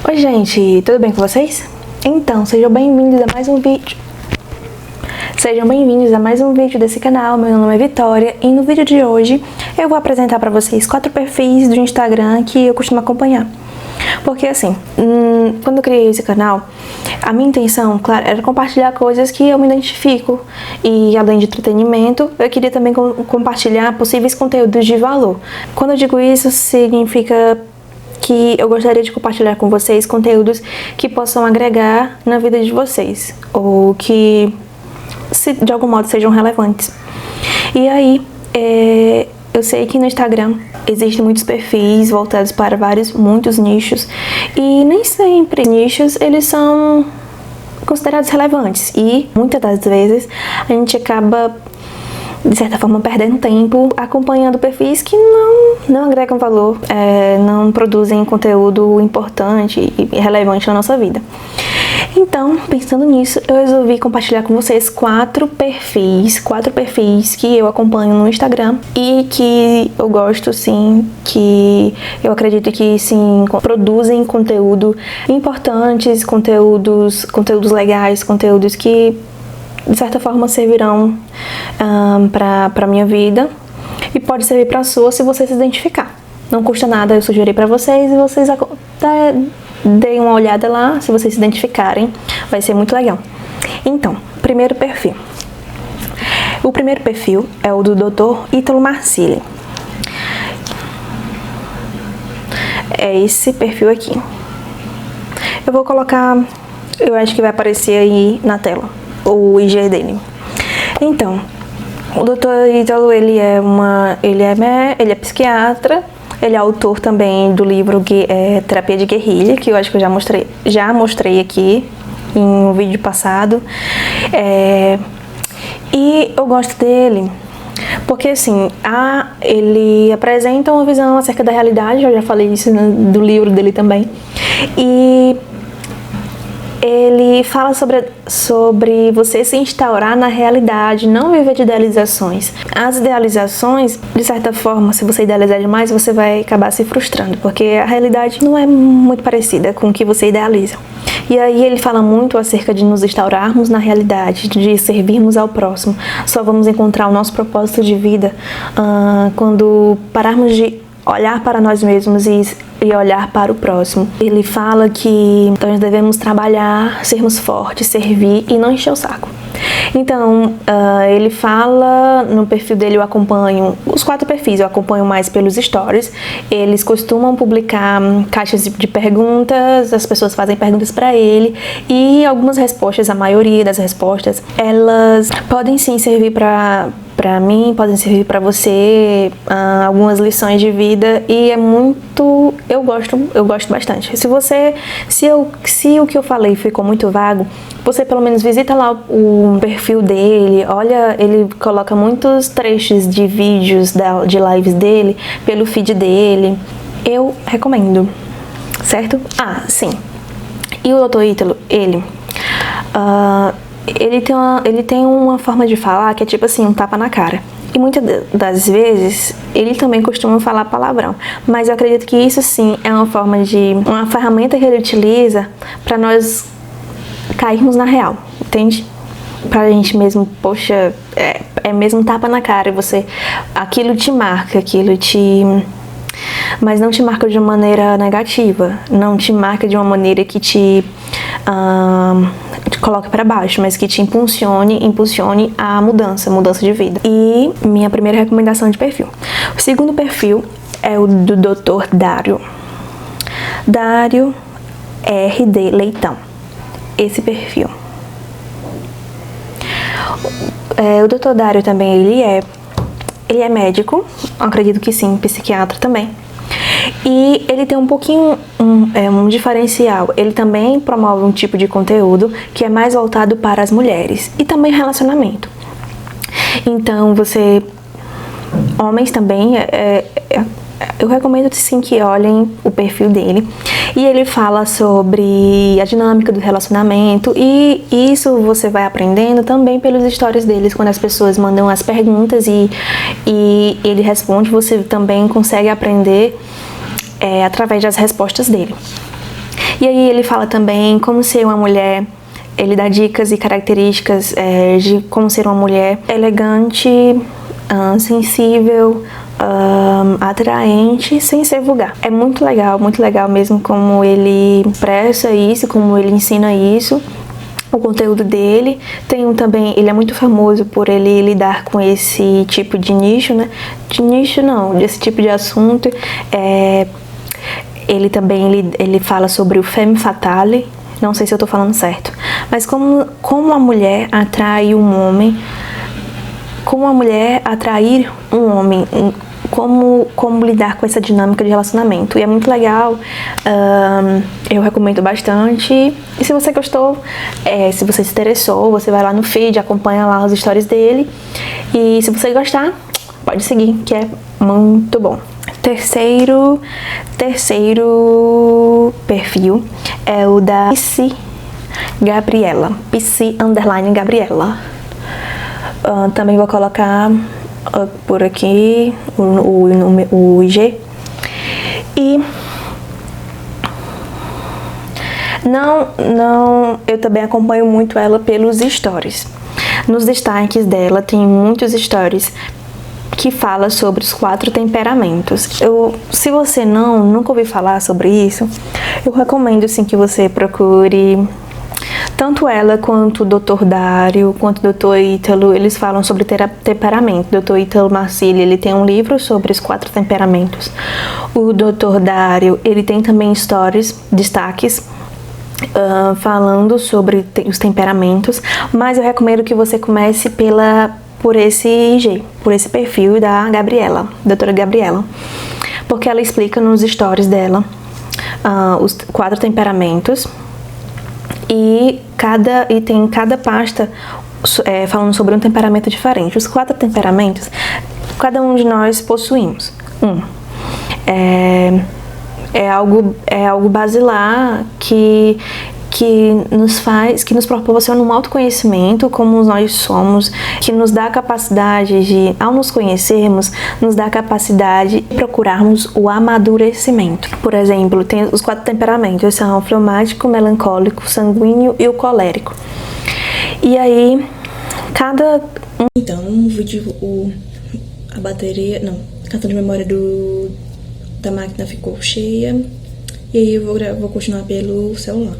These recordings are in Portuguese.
Oi gente, tudo bem com vocês? Então, sejam bem-vindos a mais um vídeo. Desse canal. Meu nome é Vitória e no vídeo de hoje eu vou apresentar pra vocês 4 perfis do Instagram que eu costumo acompanhar. Porque assim, quando eu criei esse canal, a minha intenção, claro, era compartilhar coisas que eu me identifico. E além de entretenimento, eu queria também compartilhar possíveis conteúdos de valor. Quando eu digo isso, significa que eu gostaria de compartilhar com vocês conteúdos que possam agregar na vida de vocês, ou que de algum modo sejam relevantes. E aí, eu sei que no Instagram existem muitos perfis voltados para muitos nichos, e nem sempre nichos eles são considerados relevantes, e muitas das vezes a gente acaba de certa forma perdendo tempo acompanhando perfis que não agregam valor, não produzem conteúdo importante e relevante na nossa vida. Então, pensando nisso, eu resolvi compartilhar com vocês 4 perfis que eu acompanho no Instagram e que eu gosto sim, que eu acredito que sim, produzem conteúdo importantes, conteúdos legais, conteúdos que de certa forma servirão para minha vida e pode servir para a sua se você se identificar. Não custa nada eu sugerir para vocês e vocês deem uma olhada lá, se vocês se identificarem, vai ser muito legal. Então, primeiro perfil. O primeiro perfil é o do Dr. Ítalo Marcilli. É esse perfil aqui. Eu vou colocar, eu acho que vai aparecer aí na tela o IG dele. Então, o Dr. Ítalo, ele é psiquiatra, ele é autor também do livro Terapia de Guerrilha, que eu acho que eu já mostrei aqui em um vídeo passado. E eu gosto dele porque assim, ele apresenta uma visão acerca da realidade, eu já falei isso do livro dele também. E ele fala sobre você se instaurar na realidade, não viver de idealizações. As idealizações, de certa forma, se você idealizar demais, você vai acabar se frustrando, porque a realidade não é muito parecida com o que você idealiza. E aí ele fala muito acerca de nos instaurarmos na realidade, de servirmos ao próximo. Só vamos encontrar o nosso propósito de vida quando pararmos de olhar para nós mesmos e olhar para o próximo. Ele fala que nós devemos trabalhar, sermos fortes, servir e não encher o saco. Então, ele fala, no perfil dele eu acompanho, os 4 perfis eu acompanho mais pelos stories. Eles costumam publicar caixas de perguntas, as pessoas fazem perguntas para ele e algumas respostas, a maioria das respostas, elas podem sim servir para mim, podem servir para você, algumas lições de vida, e é muito, eu gosto bastante. Se o que eu falei ficou muito vago, você pelo menos visita lá o perfil dele, olha, ele coloca muitos trechos de vídeos de lives dele pelo feed dele. Eu recomendo, certo? Sim. E o Dr. Ítalo, ele tem uma forma de falar que é tipo assim, um tapa na cara. E muitas das vezes, ele também costuma falar palavrão. Mas eu acredito que isso sim é uma ferramenta que ele utiliza para nós cairmos na real, entende? Pra gente mesmo, poxa, é mesmo um tapa na cara. Aquilo te marca, mas não te marca de uma maneira negativa, não te marca de uma maneira que te coloque para baixo, mas que te impulsione a mudança de vida. E minha primeira recomendação de perfil. O segundo perfil é o do Dr. Dário R.D. Leitão. Esse perfil. O Dr. Dário também, ele é médico, acredito que sim, psiquiatra também. E ele tem um pouquinho, um diferencial. Ele também promove um tipo de conteúdo que é mais voltado para as mulheres e também relacionamento. Então, homens também, eu recomendo sim que olhem o perfil dele. E ele fala sobre a dinâmica do relacionamento, e isso você vai aprendendo também pelos stories deles, quando as pessoas mandam as perguntas e ele responde, você também consegue aprender através das respostas dele. E aí ele fala também como ser uma mulher. Ele dá dicas e características de como ser uma mulher elegante, sensível, atraente, sem ser vulgar. É muito legal mesmo como ele expressa isso, como ele ensina isso. O conteúdo dele também, ele é muito famoso por ele lidar com esse tipo de nicho, né? De nicho não, desse tipo de assunto. Ele também ele fala sobre o femme fatale. Não sei se eu tô falando certo, mas como a mulher atrai um homem, como a mulher atrair um homem, como lidar com essa dinâmica de relacionamento. E é muito legal, eu recomendo bastante. E se você gostou, se você se interessou, você vai lá no feed, acompanha lá as stories dele. E se você gostar, pode seguir, que é muito bom. Terceiro perfil é o da Psi Gabriela, Psi_Gabriela. Também vou colocar por aqui o IG. E eu também acompanho muito ela pelos stories. Nos destaques dela tem muitos stories que fala sobre os 4 temperamentos. Se você nunca ouviu falar sobre isso, eu recomendo sim que você procure. Tanto ela quanto o Dr. Dário, quanto o Dr. Ítalo, eles falam sobre temperamento. O Dr. Ítalo Marcilli, ele tem um livro sobre os 4 temperamentos. O Dr. Dário, ele tem também stories, destaques, falando sobre os temperamentos, mas eu recomendo que você comece por esse IG, por esse perfil da Gabriela, doutora Gabriela, porque ela explica nos stories dela os 4 temperamentos e tem cada pasta falando sobre um temperamento diferente. Os 4 temperamentos, cada um de nós possuímos. É algo basilar que nos proporciona um autoconhecimento como nós somos, que nos dá a capacidade de, ao nos conhecermos, nos dá a capacidade de procurarmos o amadurecimento. Por exemplo, tem os 4 temperamentos, são o fleumático, melancólico, sanguíneo e o colérico. E aí, Então, o vídeo, a bateria, a cartão de memória da máquina ficou cheia, e aí eu vou continuar pelo celular.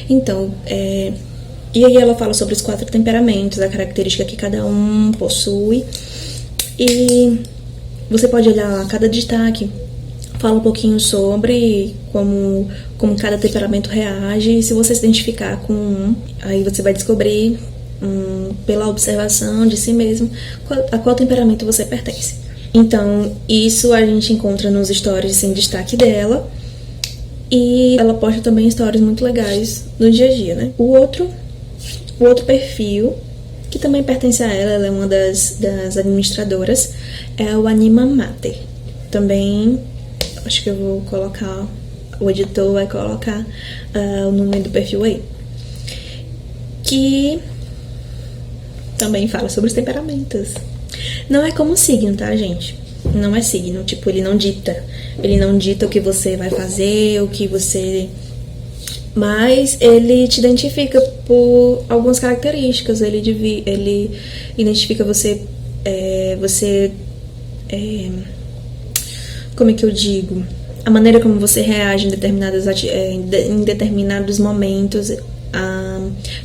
Então, e aí ela fala sobre os 4 temperamentos, a característica que cada um possui. E você pode olhar lá, cada destaque fala um pouquinho sobre como cada temperamento reage. E se você se identificar com aí você vai descobrir, pela observação de si mesmo, a qual temperamento você pertence. Então, isso a gente encontra nos stories em destaque dela. E ela posta também stories muito legais no dia a dia, né? O outro perfil, que também pertence a ela é uma das administradoras, é o Anima Mater. Também, acho que eu vou colocar, o editor vai colocar o nome do perfil aí. Que também fala sobre os temperamentos. Não é como um signo, tá, gente? Não é signo, tipo, ele não dita o que você vai fazer, o que você... Mas ele te identifica por algumas características, ele identifica você, como é que eu digo? A maneira como você reage em determinados momentos,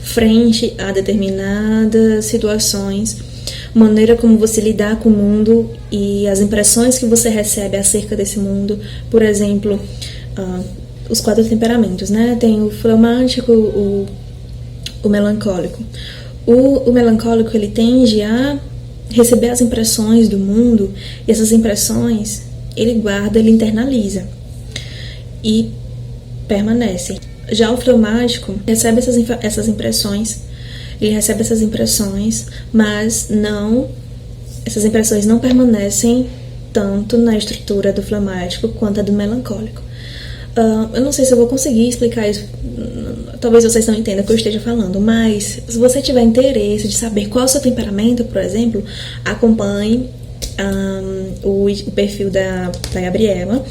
frente a determinadas situações, maneira como você lidar com o mundo e as impressões que você recebe acerca desse mundo. Por exemplo, os 4 temperamentos, né? Tem o fleumático, o melancólico. O melancólico, ele tende a receber as impressões do mundo, e essas impressões ele guarda, ele internaliza e permanece. Já o fleumático recebe essas impressões, mas essas impressões não permanecem tanto na estrutura do fleumático quanto a do melancólico. Eu não sei se eu vou conseguir explicar isso, talvez vocês não entendam o que eu esteja falando, mas se você tiver interesse de saber qual é o seu temperamento, por exemplo, acompanhe o perfil da Gabriela.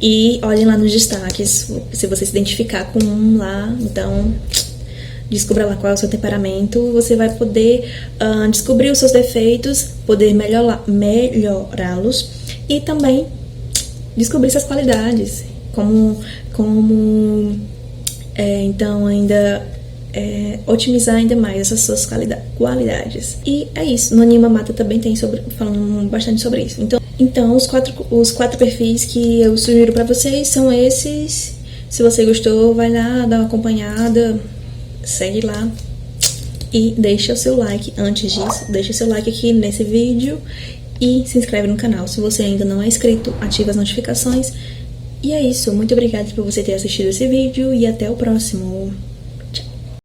E olhem lá nos destaques, se você se identificar com um lá, então descubra lá qual é o seu temperamento. Você vai poder descobrir os seus defeitos, poder melhorá-los e também descobrir suas qualidades. Então ainda otimizar ainda mais essas suas qualidades. E é isso. No Anima Mata também tem falando bastante sobre isso. Então os quatro perfis que eu sugiro pra vocês são esses. Se você gostou, vai lá, dá uma acompanhada, segue lá e deixa o seu like. Antes disso, deixa o seu like aqui nesse vídeo e se inscreve no canal. Se você ainda não é inscrito, ativa as notificações. E é isso. Muito obrigada por você ter assistido esse vídeo e até o próximo.